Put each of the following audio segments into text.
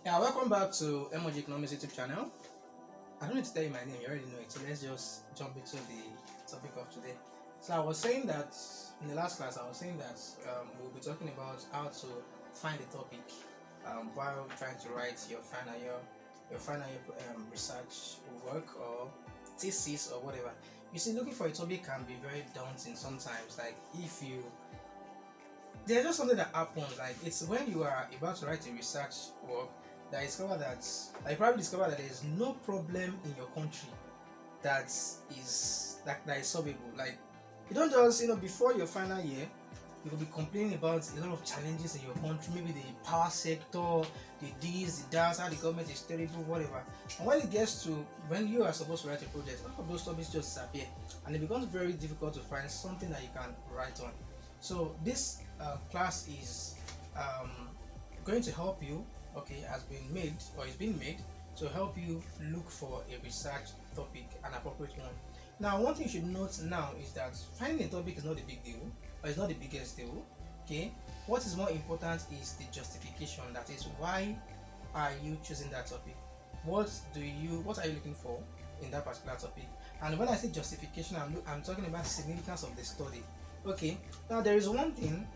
Yeah, welcome back to MOG Economics YouTube channel. I don't need to tell you my name, you already know it. So let's just jump into the topic of today. So I was saying that in the last class, I was saying that we'll be talking about how to find a topic while trying to write your final research work or thesis or whatever. You see, looking for a topic can be very daunting sometimes. Like if you there's just something that happens. Like it's when you are about to write a research work that you discover that I probably discover that there is no problem in your country that is solvable. Like you don't just before your final year you will be complaining about a lot of challenges in your country, maybe the power sector, the this, the that, how the government is terrible, whatever. And when it gets to when you are supposed to write a project, all of those topics just disappear, and it becomes very difficult to find something that you can write on. So this class is going to help you. Okay, has been made or is being made to help you look for a research topic, an appropriate one. Now, one thing you should note now is that finding a topic is not a big deal, or it's not the biggest deal. Okay, what is more important is the justification. That is, why are you choosing that topic? What are you looking for in that particular topic? And when I say justification, I'm talking about the significance of the study. Okay, now there is one thing.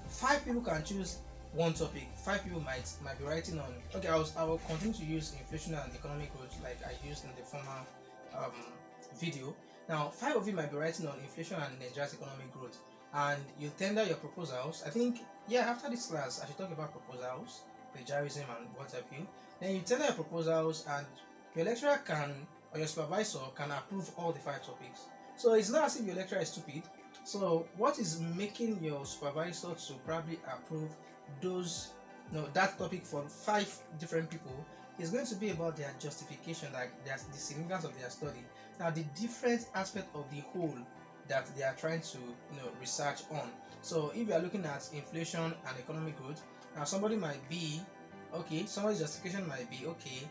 5 people can choose one topic. 5 people might be writing on. Okay, I will continue to use inflation and economic growth like I used in the former um, video. Now, 5 of you might be writing on inflation and Nigeria's economic growth, and you tender your proposals. I think, yeah, after this class, I should talk about proposals, plagiarism, and what have you. Then you tender your proposals, and your lecturer can or your supervisor can approve all the 5 topics. So it's not as if your lecturer is stupid. So what is making your supervisor to probably approve that topic for 5 different people is going to be about their justification, like the significance of their study. Now, the different aspect of the whole that they are trying to research on. So if you are looking at inflation and economic growth, now somebody's justification might be okay.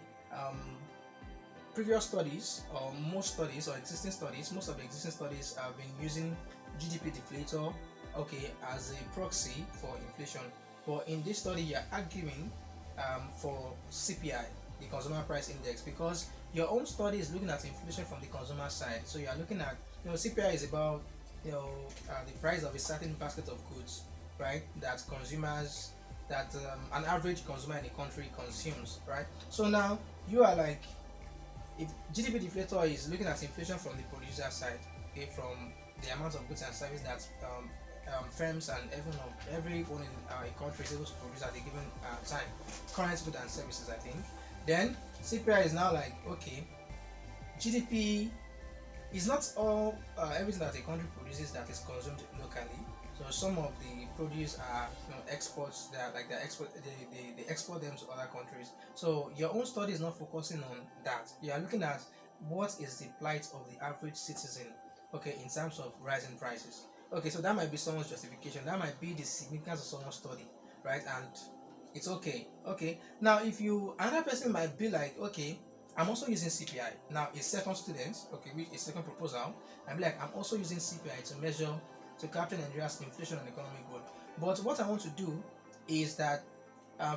Previous studies or most studies or existing studies, most of the existing studies have been using GDP deflator, okay, as a proxy for inflation. But in this study, you're arguing for CPI, the Consumer Price Index, because your own study is looking at inflation from the consumer side. So you are looking at, CPI is about, the price of a certain basket of goods, right? That an average consumer in the country consumes, right? So now you are like, if GDP deflator is looking at inflation from the producer side, okay, from the amount of goods and services that firms and everyone in a country is able to produce at a given time, current goods and services, I think. Then CPI is now like, okay, GDP is not all everything that a country produces that is consumed locally. So some of the produce are exports that like they export them to other countries. So your own study is not focusing on that. You are looking at what is the plight of the average citizen, okay, in terms of rising prices. Okay, so that might be someone's justification. That might be the significance of someone's study, right? And it's okay. Okay. Now, if another person might be like, okay, I'm also using CPI. Now, a second student, okay, with a second proposal, I'm like, I'm also using CPI to capture Nigeria's inflation and economic growth. But what I want to do is that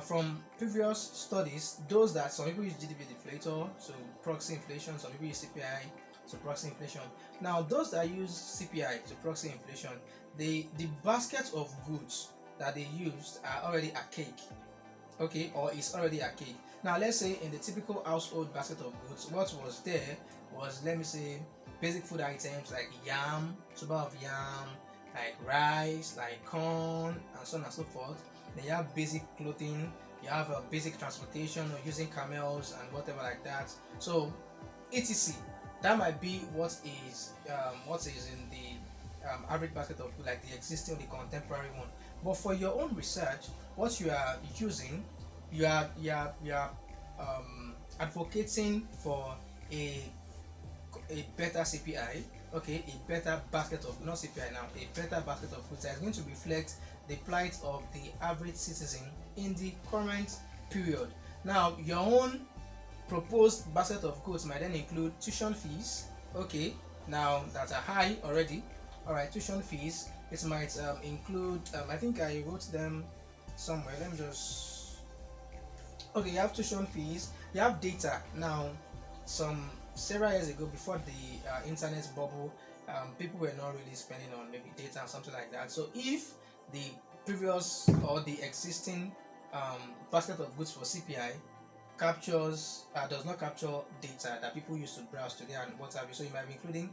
from previous studies, those that some people use GDP deflator to proxy inflation, some people use CPI to proxy inflation. Now, those that use CPI to proxy inflation, the basket of goods that they used are already archaic, okay, or is already archaic. Now, let's say in the typical household basket of goods, what was there was, let me say, basic food items like yam, tuber of yam, like rice, like corn, and so on and so forth. Then you have basic clothing, you have a basic transportation or using camels and whatever like that. So, etc. That might be what is in the average basket of food, like the existing or the contemporary one. But for your own research, what you are using, you are advocating for a better CPI, okay, a better basket of, not CPI now, a better basket of goods that is going to reflect the plight of the average citizen in the current period. Now, your own proposed basket of goods might then include tuition fees, okay, now that are high already. All right, tuition fees. It might include, I think I wrote them somewhere. Let me just Okay, you have tuition fees, you have data. Now, some several years ago, before the internet bubble, people were not really spending on maybe data and something like that. So if the previous or the existing basket of goods for CPI captures does not capture data that people use to browse today and what have you, so you might be including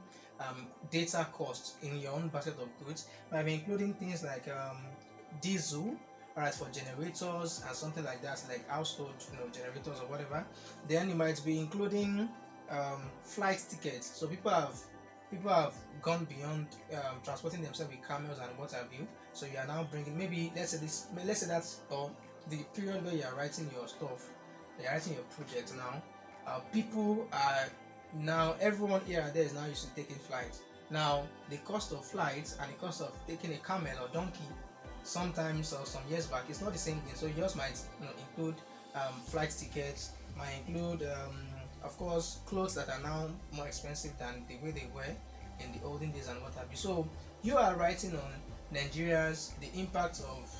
data cost in your own basket of goods, might be including things like diesel, alright, for generators and something like that, like household, generators or whatever. Then you might be including flight tickets. So people have gone beyond transporting themselves with camels and what have you. So you are now bringing, maybe let's say that's or the period where you are writing your stuff, you're writing your project now. People are now, everyone here and there is now used to taking flights. Now the cost of flights and the cost of taking a camel or donkey sometimes or some years back, it's not the same thing. So you just might include flight tickets, might include of course clothes that are now more expensive than the way they were in the olden days and what have you. So you are writing on the impact of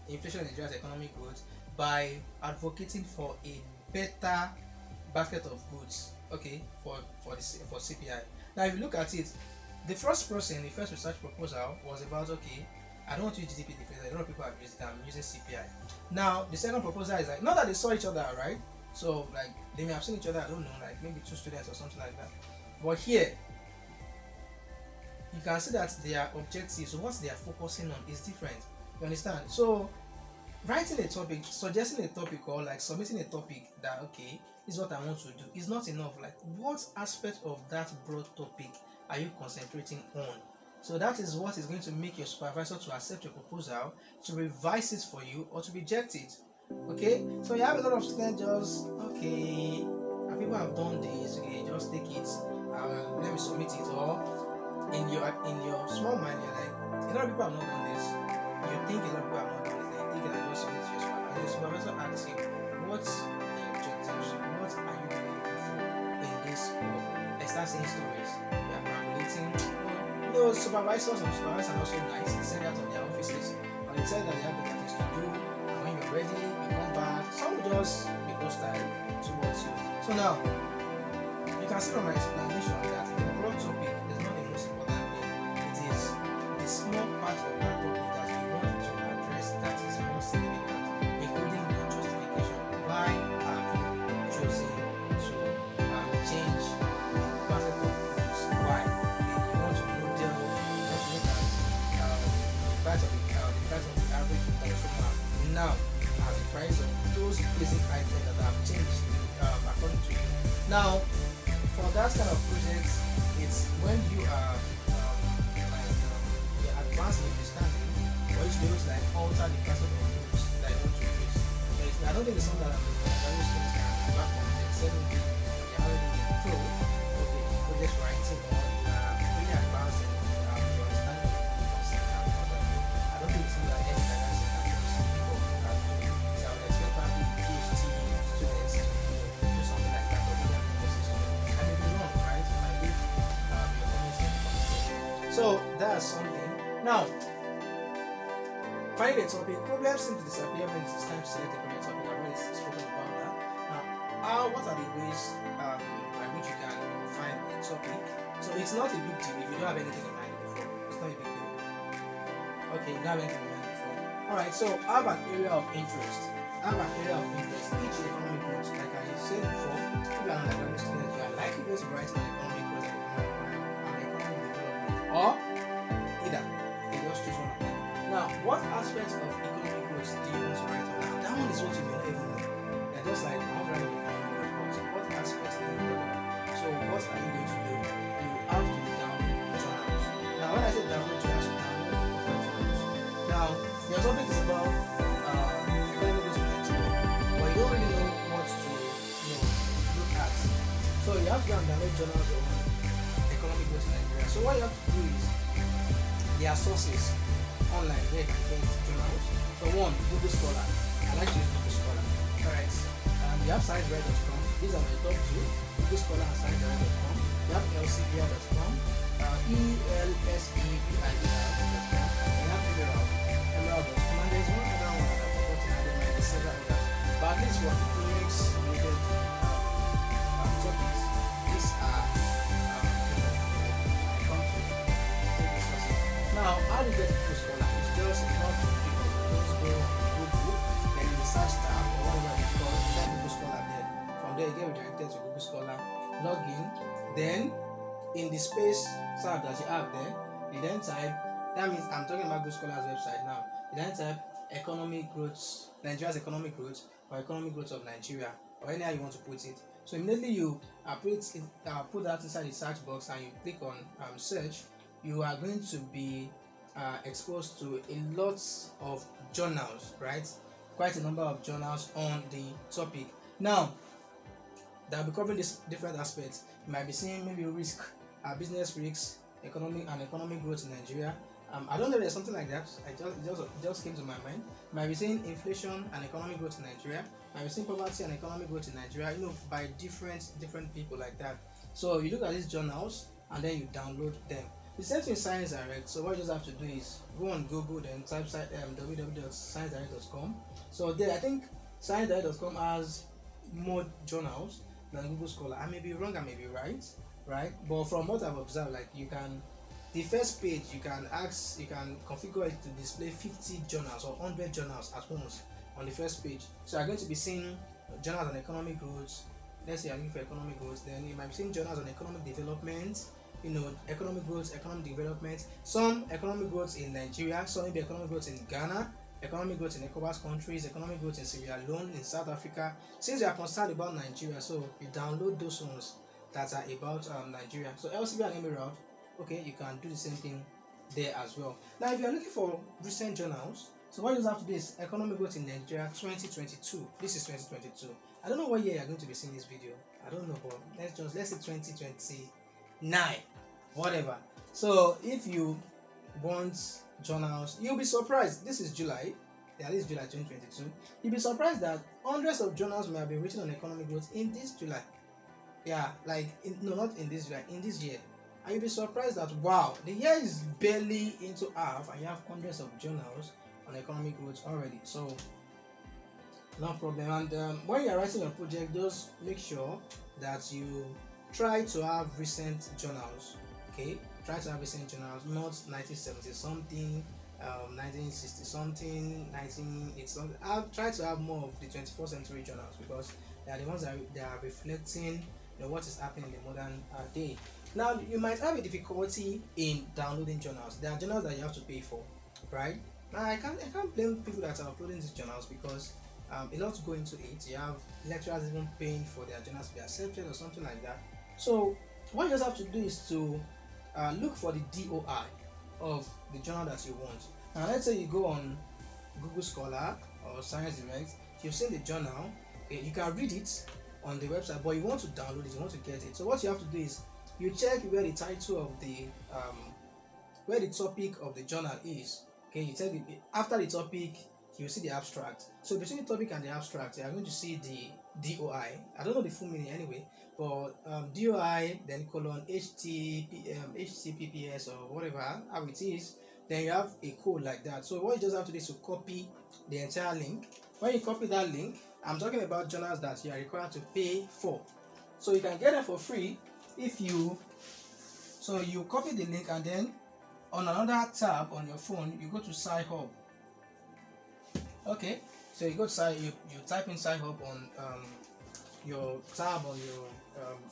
inflation in Nigeria's economic growth by advocating for a better basket of goods, okay, for CPI. Now if you look at it, the first research proposal was about, okay, I don't want to use GDP deflator. A lot of people have used it. I'm using CPI. Now the second proposal is like, not that they saw each other, right? So like they may have seen each other, I don't know, like maybe two students or something like that. But here you can see that their objectives, so what they are focusing on is different. You understand? So writing a topic, suggesting a topic, or like submitting a topic that, okay, this is what I want to do, is not enough. Like, what aspect of that broad topic are you concentrating on? So that is what is going to make your supervisor to accept your proposal, to revise it for you, or to reject it. Okay, so you have a lot of students just, okay, and people have done this, okay, just take it, let me submit it. Or in your small mind, you're like, a lot of people have not done this. You think a lot of people have not done this, they think that just submit to your supervisor. And your supervisor asks you, what's the objectives? What are you really looking for in this work? They start saying stories, they are perambulating. Supervisors are also nice. They say that on their offices, or they tell that they have better things to do. And when you're ready, you come back. Some will just be hostile towards you. So now, you can see from my explanation that the broad topic is not the most important thing. It is the small part of that topic that we want to address that is most significant, including your justification. Why have you chosen to change the basket of goods? Why? You want to know the price of the average consumer now as the price of those basic items that have changed according to you. Now, for that kind of project, it's when you are advanced in understanding, or you should be able to like alter the price of the goods that you want to use. I don't think it's something that very students can back on the 7 you're already in pro, okay, project writing, or really advanced in your understanding of the concept and what have you. I don't think it's something that any guidance can just pick up and do. So I would expect probably PhD students to do something like that, or maybe an university student. I may be wrong, right? I leave your comments in the comment section. So that's something. Now, finding a topic, problems seem to disappear when it's time to select a project topic. I've already spoken about that. Now, what are the ways by which you can find a topic? So it's not a big deal if you don't have anything in mind before. It's not a big deal. Okay, you don't have anything in mind before. Alright, so I have an area of interest. Each economic growth, like I said before, if you are an academic student, you are likely going to write on economic growth and economic development, or either. You just choose one of them. Now, what aspects of economic growth do you want to write on? Now, that one is what you may not even know. They're just like, I'm writing economic growth, but what aspects do you know about? So, what are you going to do? You have to download journals. Now, when I say download journals, you download journals. Now, your topic is about economic growth in Nigeria, but you don't really know what to look at. So, you have to go and download journals on economic growth in Nigeria. So, what you have to do is, there are sources online where you can get journals. So one, Google Scholar. I like to use Google Scholar. Alright. You have sciencedirect.com. These are my top two. Google Scholar and sciencedirect.com. You have lcbr.com, elsevier.com, and you have emerald.com. And there's one other one that I've forgotten, and there might be several others. But at for economics related topics, these are come to take this courses. Now, how do you get Google Scholar? It's just not people. Just go Google, then the search tab or whatever it's called, type Google Scholar there. From there, you get redirected to Google Scholar, log in, then in the space tab that you have there, you then type, that means I'm talking about Google Scholar's website now. You then type economic growth, Nigeria's economic growth, or economic growth of Nigeria, or any how you want to put it. So immediately you put that inside the search box and you click on search, you are going to be exposed to a lot of journals, right? Quite a number of journals on the topic. Now, they'll be covering these different aspects. You might be seeing maybe risk, business risks, economic growth in Nigeria. I don't know if there's something like that. It just came to my mind. You might be seeing inflation and economic growth in Nigeria. You might be seeing poverty and economic growth in Nigeria. By different people like that. So you look at these journals and then you download them. The same thing with Science Direct. So what you just have to do is go on Google, then type www.sciencedirect.com. So there, I think sciencedirect.com has more journals than Google Scholar. I may be wrong, I may be right? But from what I've observed, like the first page, you can configure it to display 50 journals or 100 journals at once on the first page. So you're going to be seeing journals on economic growth. Let's say you're looking for economic growth, then you might be seeing journals on economic development, economic growth, economic development, some economic growth in Nigeria, some maybe economic growth in Ghana, economic growth in ECOWAS countries, economic growth in Sierra Leone, in South Africa. Since you are concerned about Nigeria, so you download those ones that are about Nigeria. So LCB and Emerald, okay, you can do the same thing there as well. Now, if you are looking for recent journals, so what you have to do is economic growth in Nigeria 2022. This is 2022. I don't know what year you are going to be seeing this video. I don't know, but let's say 2029, whatever. So if you want journals, you'll be surprised. This is July. Yeah, this is July 2022. You'll be surprised that hundreds of journals may have been written on economic growth in this July. Yeah, not in this July, in this year. And you'll be surprised that wow, the year is barely into half and you have hundreds of journals on economic growth already. So no problem. And when you're writing your project, just make sure that you try to have recent journals. Okay, try to have recent journals, not 1970 something, 1960 something, 1980 something. I'll try to have more of the 21st century journals because they are the ones that are reflecting what is happening in the modern day. Now, you might have a difficulty in downloading journals. There are journals that you have to pay for, right? Now, I can't blame people that are uploading these journals because a lot go into it. You have lecturers even paying for their journals to be accepted or something like that. So what you just have to do is to look for the DOI of the journal that you want. Now, let's say you go on Google Scholar or Science Direct. You've seen the journal. Okay, you can read it on the website, but you want to download it, you want to get it. So what you have to do is you check where the title of the where the topic of the journal is. Okay, you check after the topic, you see the abstract. So between the topic and the abstract, you are going to see the DOI. I don't know the full meaning anyway, but DOI then colon HTTPS or whatever how it is. Then you have a code like that. So what you just have to do is to copy the entire link. When you copy that link, I'm talking about journals that you are required to pay for. So you can get them for free if you copy the link and then on another tab on your phone you go to Sci-Hub. Okay, so you go to you type in Sci-Hub on your tab on your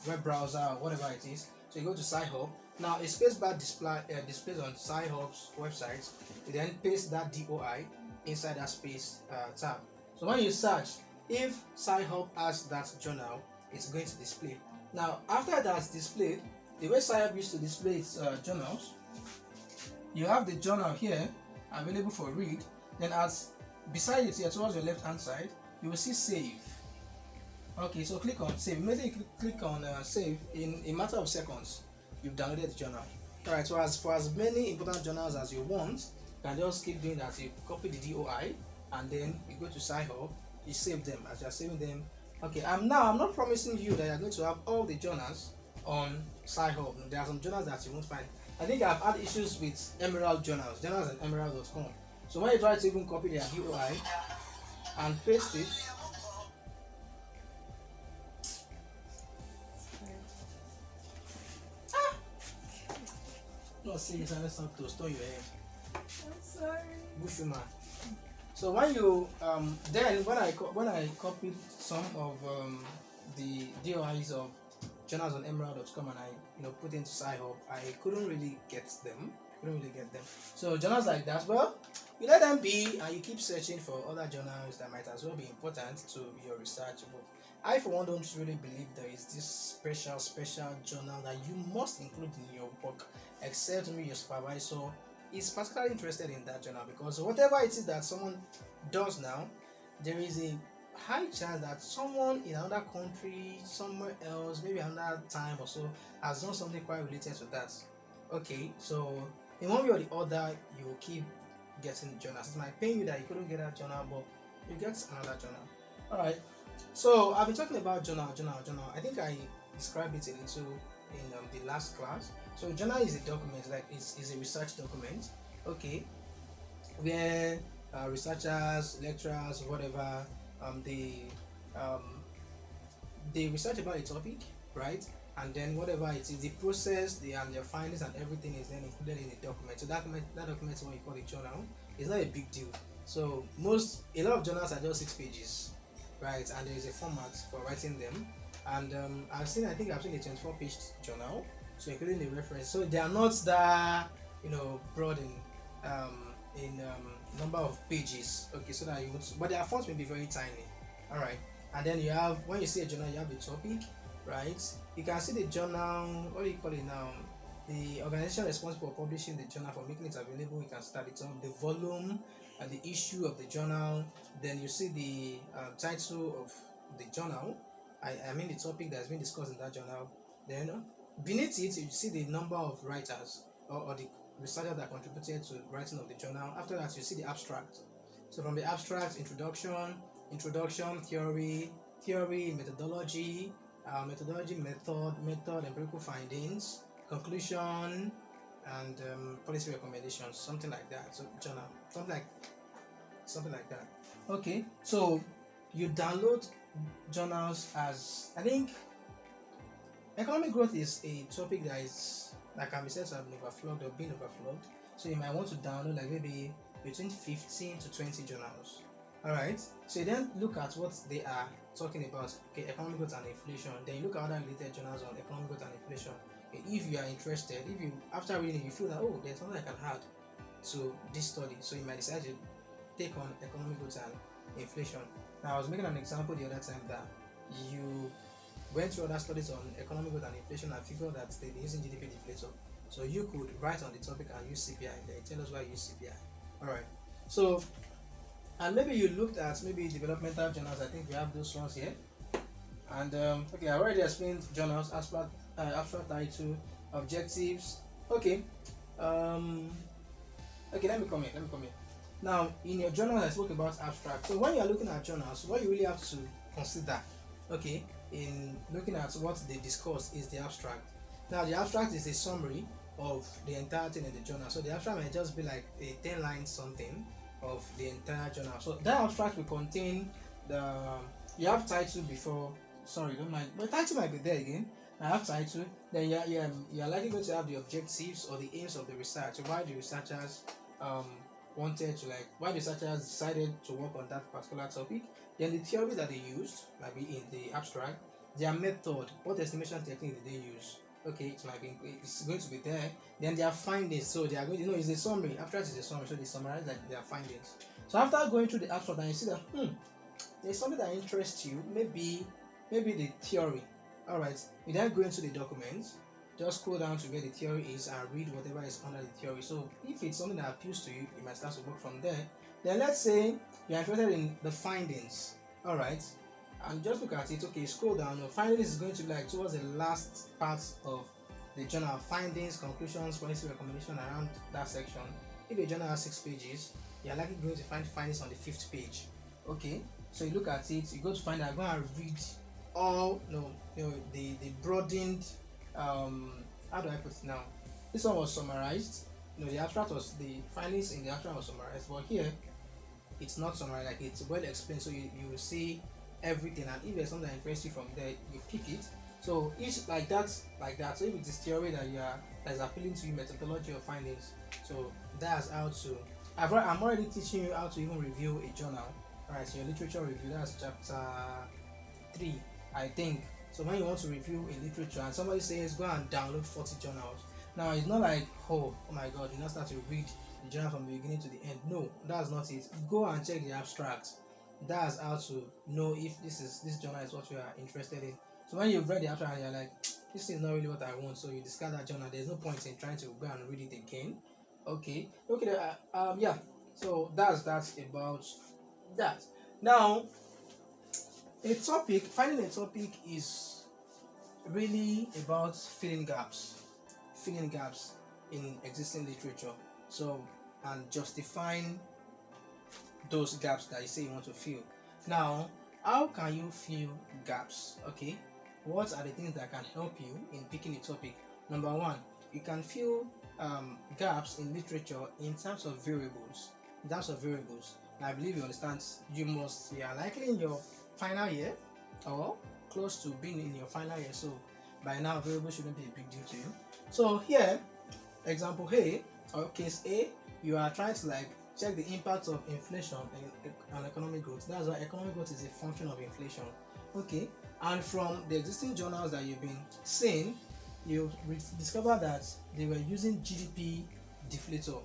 web browser or whatever it is. So you go to Sci-Hub. Now a spacebar displays on Sci-Hub's website. You then paste that DOI inside that space tab. So when you search, if Sci-Hub has that journal, it's going to display. Now, after that's displayed, the way Sci-Hub used to display its journals, you have the journal here available for read. Then, beside it here towards your left-hand side, you will see save. Okay, so click on save. Immediately click on save. In a matter of seconds, you've downloaded the journal. All right. So for as many important journals as you want, you can just keep doing that. You copy the DOI, and then you go to Sci-Hub. You save them. As you're saving them, okay, I'm not promising you that you're going to have all the journals on Sci-Hub. There are some journals that you won't find. I think I've had issues with Emerald journals at emerald.com. So when you try to even copy their DOI and paste it, God say you silence something to stone your head. I'm sorry. Bushman. So when you then when I copied some of the DOIs of journals on emerald.com and I put into Sci-Hub, I couldn't really get them. So journals like that, well, you let them be and you keep searching for other journals that might as well be important to your research. But I for one don't really believe there is this special journal that you must include in your work, except maybe your supervisor is particularly interested in that journal, because whatever it is that someone does now, there is a high chance that someone in another country, somewhere else, maybe another time or so, has done something quite related to that. Okay, so in one way or the other, you will keep getting journals. It might pain you that you couldn't get that journal, but you get another journal. Alright, so I've been talking about journal. I think I described it a little in the last class. So journal is a document, like it's a research document, okay, where researchers, lecturers, whatever, they research about a topic, right? And then whatever it is, the process, and their findings and everything is then included in the document. So that document is what you call a journal. It's not a big deal. So a lot of journals are just 6 pages, right? And there is a format for writing them. And I think I've seen a 24-page journal, so including the reference. So they are not that broad in number of pages. Okay, so that but their fonts may be very tiny. All right. And then when you see a journal, you have the topic, right? You can see the journal. What do you call it now? The organization responsible for publishing the journal, for making it available. You can start it on the volume and the issue of the journal. Then you see the title of the journal. I mean the topic that has been discussed in that journal. Then beneath it, you see the number of writers or the researchers that contributed to writing of the journal. After that, you see the abstract. So from the abstract, introduction, theory, methodology, method, empirical findings, conclusion, and policy recommendations, something like that. So journal, something like that. Okay, so you download journals. As I think economic growth is a topic that can be said to have been overflogged. So you might want to download like maybe between 15 to 20 journals. Alright, so you then look at what they are talking about. Okay, economic growth and inflation. Then you look at other related journals on economic growth and inflation. Okay, if you are interested, if you after reading you feel that there's something I can add to this study, so you might decide to take on economic growth and inflation. Now I was making an example the other time that you went through other studies on economic growth and inflation and figured that they've been using GDP deflator. So you could write on the topic and use CPI. Then tell us why you use CPI. Alright. So, and maybe you looked at developmental journals. I think we have those ones here. And okay, I already explained journals, abstract title, objectives. Okay. Okay, let me come here. Now, in your journal, I spoke about abstract. So when you are looking at journals, what you really have to consider, okay, in looking at what they discuss is the abstract. Now, the abstract is a summary of the entire thing in the journal. So the abstract might just be like a 10-line something of the entire journal. So that abstract will contain you have title before. Sorry, don't mind. But title might be there again. I have title. Then you're likely going to have the objectives or the aims of the research. Why the researchers why the researchers decided to work on that particular topic. Then the theory that they used might be in the abstract. Their method, what estimation technique did they use? Okay, it's going to be there. Then their findings, so they are going to it's a summary. Abstract is a summary, so they summarize their findings. So after going through the abstract and you see that there's something that interests you, maybe the theory. Alright, you then go into the document, just scroll down to where the theory is and read whatever is under the theory. So if it's something that appeals to you, you might start to work from there. Then let's say you're interested in the findings. Alright, and just look at it. Okay, scroll down. The findings is going to be like towards the last part of the journal. Findings, conclusions, policy recommendation, around that section. If a journal has 6 pages, you're likely going to find findings on the 5th page. Okay, so you look at it, you go to find out, go and read all the broadened how do I put it now? This one was summarized. The abstract the findings in the abstract was summarized, but here it's not summarized. Like, it's well explained, so you will see everything, and if there's something that interests you from there, you pick it. So each like that. So if it is theory that you are that is appealing to you, methodology or findings. So that's how to. I'm already teaching you how to even review a journal. Alright, so your literature review, that's chapter 3, I think. So when you want to review a literature and somebody says go and download 40 journals, now it's not like oh my god, you now start to read the journal from the beginning to the end. No, that's not it. Go and check the abstract. That's how to know if this journal is what you are interested in. So when you've read the abstract and you're like, this is not really what I want, so you discard that journal. There's no point in trying to go and read it again. Okay. Yeah. So that's about that. Now, finding a topic is really about filling gaps in existing literature. So, and justifying those gaps that you say you want to fill. Now, how can you fill gaps? Okay, what are the things that can help you in picking a topic? Number one, you can fill gaps in literature in terms of variables. I believe you understand. You are likely in your final year or close to being in your final year, so by now variables shouldn't be a big deal to you. So here, example A or case A, you are trying to like check the impact of inflation on economic growth. That's why economic growth is a function of inflation. Okay, and from the existing journals that you've been seeing, you discover that they were using GDP deflator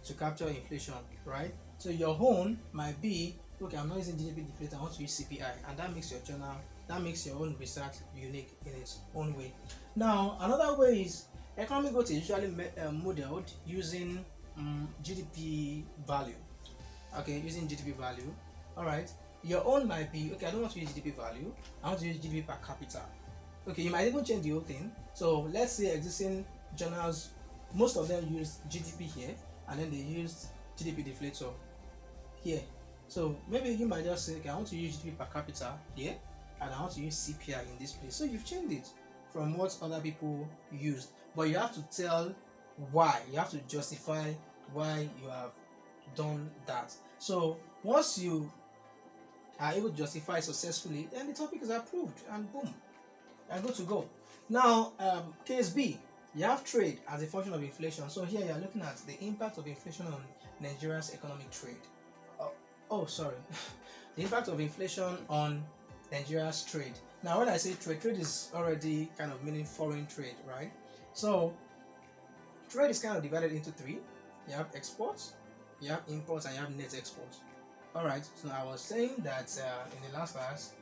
to capture inflation, right? So your own might be, okay, I'm not using GDP deflator, I want to use CPI, and that makes your own research unique in its own way. Now, another way is economic growth is usually modeled using GDP value. Okay, using GDP value. All right. Your own might be, okay, I don't want to use GDP value, I want to use GDP per capita. Okay, you might even change the whole thing. So let's say existing journals, most of them use GDP here, and then they use GDP deflator here. So maybe you might just say, okay, I want to use GDP per capita here, and I want to use CPI in this place. So you've changed it from what other people used, but you have to tell why. You have to justify why you have done that. So once you are able to justify successfully, then the topic is approved, and boom, and good to go. Now, case B, you have trade as a function of inflation. So here you are looking at the impact of inflation on Nigeria's economic trade. Sorry, the impact of inflation on Nigeria's trade. Now, when I say trade is already kind of meaning foreign trade, right? So trade is kind of divided into three. You have exports, you have imports, and you have net exports. All right. So I was saying that in the last class,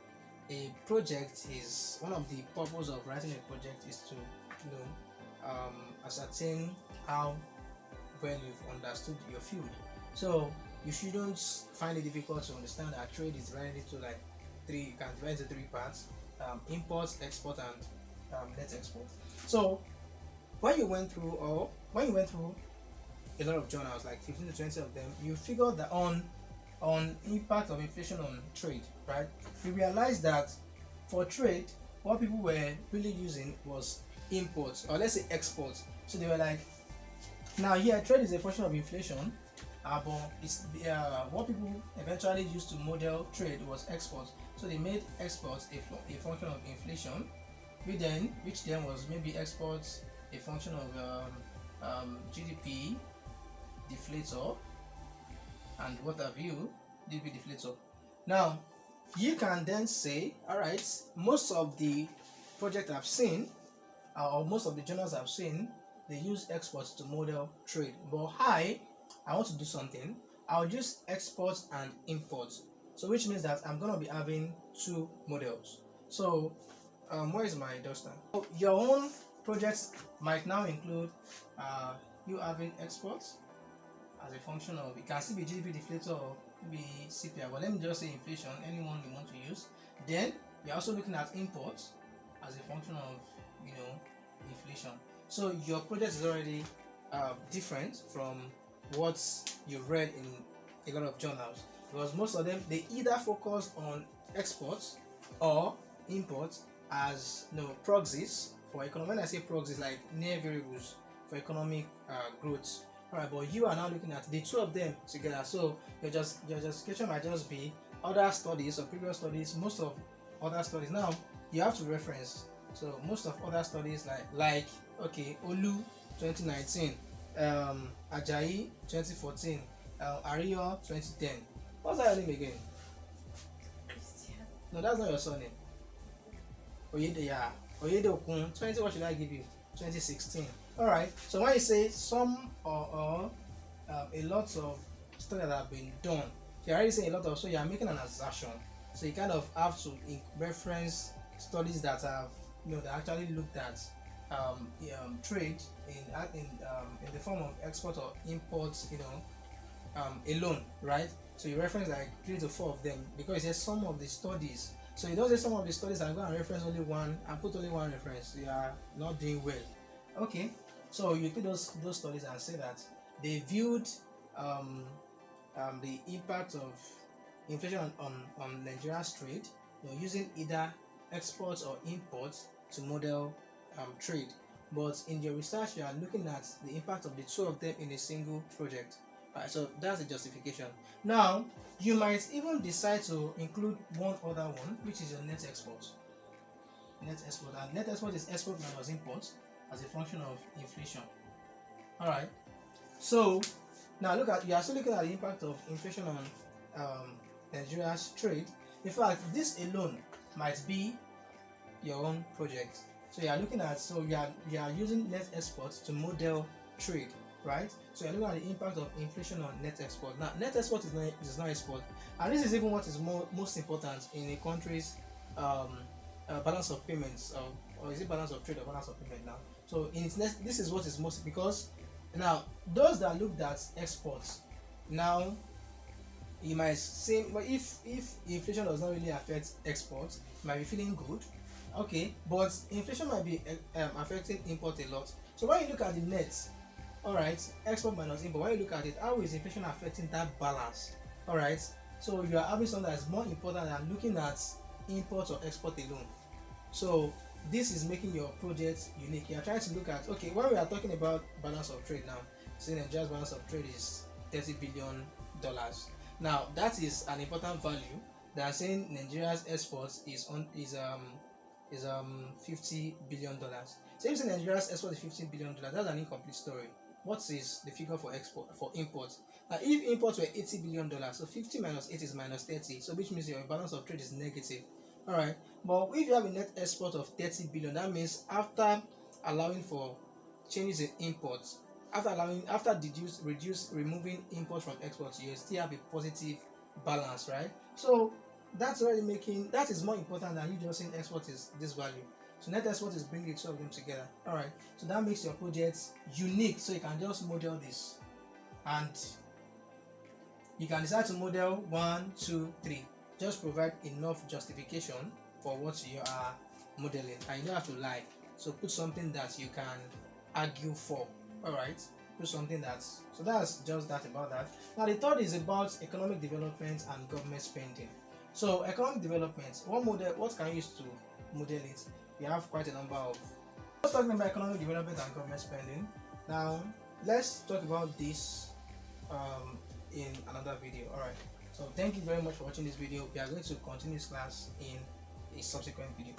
a project is one of the purpose of writing a project is to ascertain how well you've understood your field. So you shouldn't find it difficult to understand that trade is divided into like three. You can divide into three parts: imports, export, and net export. So when you went through a lot of journals, like 15 to 20 of them, you figured that on impact of inflation on trade, right? You realize that for trade, what people were really using was imports, or let's say exports. So they were like, now here trade is a function of inflation, but it's what people eventually used to model trade was exports. So they made exports a function of inflation, which then was maybe exports a function of GDP deflator, and what have you, GDP deflator. Now you can then say, all right, most of the projects I've seen, or most of the journals I've seen, they use exports to model trade, but I want to do something. I'll use exports and imports. So which means that I'm gonna be having two models. So where is my duster? So your own projects might now include you having exports as a function of, it can still be GDP deflator or be CPI, but let me just say inflation, anyone you want to use. Then you're also looking at imports as a function of inflation. So your project is already different from what you read in a lot of journals, because most of them, they either focus on exports or imports as proxies for economic. When I say proxies, like near variables for economic growth. Alright, but you are now looking at the two of them together. So your justification might just be other studies or previous studies, most of other studies. Now you have to reference. So most of other studies like okay, Olu 2019, Ajayi 2014, Ario 2010. What's that your name again? Christian. No, that's not your surname. Oyedokun 20. What should I give you? 2016. All right. So when you say some or a lot of studies that have been done, you're already saying a lot of, so you're making an assertion. So you kind of have to reference studies that have, that actually looked at trade in the form of export or import, alone, right? So you reference like 3 to 4 of them because it says some of the studies. So you don't say some of the studies and go and reference only one and put only one reference. You are not doing well. Okay, so you take those studies and say that they viewed the impact of inflation on Nigeria's trade, using either exports or imports to model trade. But in your research, you are looking at the impact of the 2 of them in a single project. Right, so that's the justification. Now, you might even decide to include one other one, which is your net export. Net export, and net export is export minus import as a function of inflation. All right. So now you are still looking at the impact of inflation on Nigeria's trade. In fact, this alone might be your own project. So you are looking at, you are using net export to model trade, right? So you're looking at the impact of inflation on net export. Now, net export is not export, and this is even what is most important in a country's balance of payments, or is it balance of trade or balance of payment now? So this is what is most, because now those that looked at exports, now you might say, but if inflation does not really affect exports, you might be feeling good. Okay, but inflation might be affecting import a lot. So when you look at the net, all right, export minus import, when you look at it, how is inflation affecting that balance? All right, so you are having something that's more important than looking at import or export alone. So this is making your project unique. You are trying to look at, okay, when we are talking about balance of trade now, saying Nigeria's balance of trade is $30 billion. Now that is an important value. They are saying Nigeria's exports is $50 billion. So if you say Nigeria's export is $50 billion, that's an incomplete story. What is the figure for import? Now if imports were $80 billion, so 50 minus 8 is minus 30, so which means your balance of trade is negative. All right, but if you have a net export of 30 billion, that means after allowing for changes in imports, after removing imports from exports, you still have a positive balance, right? So that is more important than you just saying export is this value. So net export is bringing the 2 of them together. All right, so that makes your project unique. So you can just model this, and you can decide to model 1, 2, 3. Just provide enough justification for what you are modeling, and you don't have to lie. So put something that you can argue for. All right, put something that's, so that's just that about that. Now the third is about economic development and government spending. So economic development, what can you use to model it? We have quite a number of. Let's talk about economic development and government spending. Now let's talk about this in another video. All right. So thank you very much for watching this video. We are going to continue this class in a subsequent video.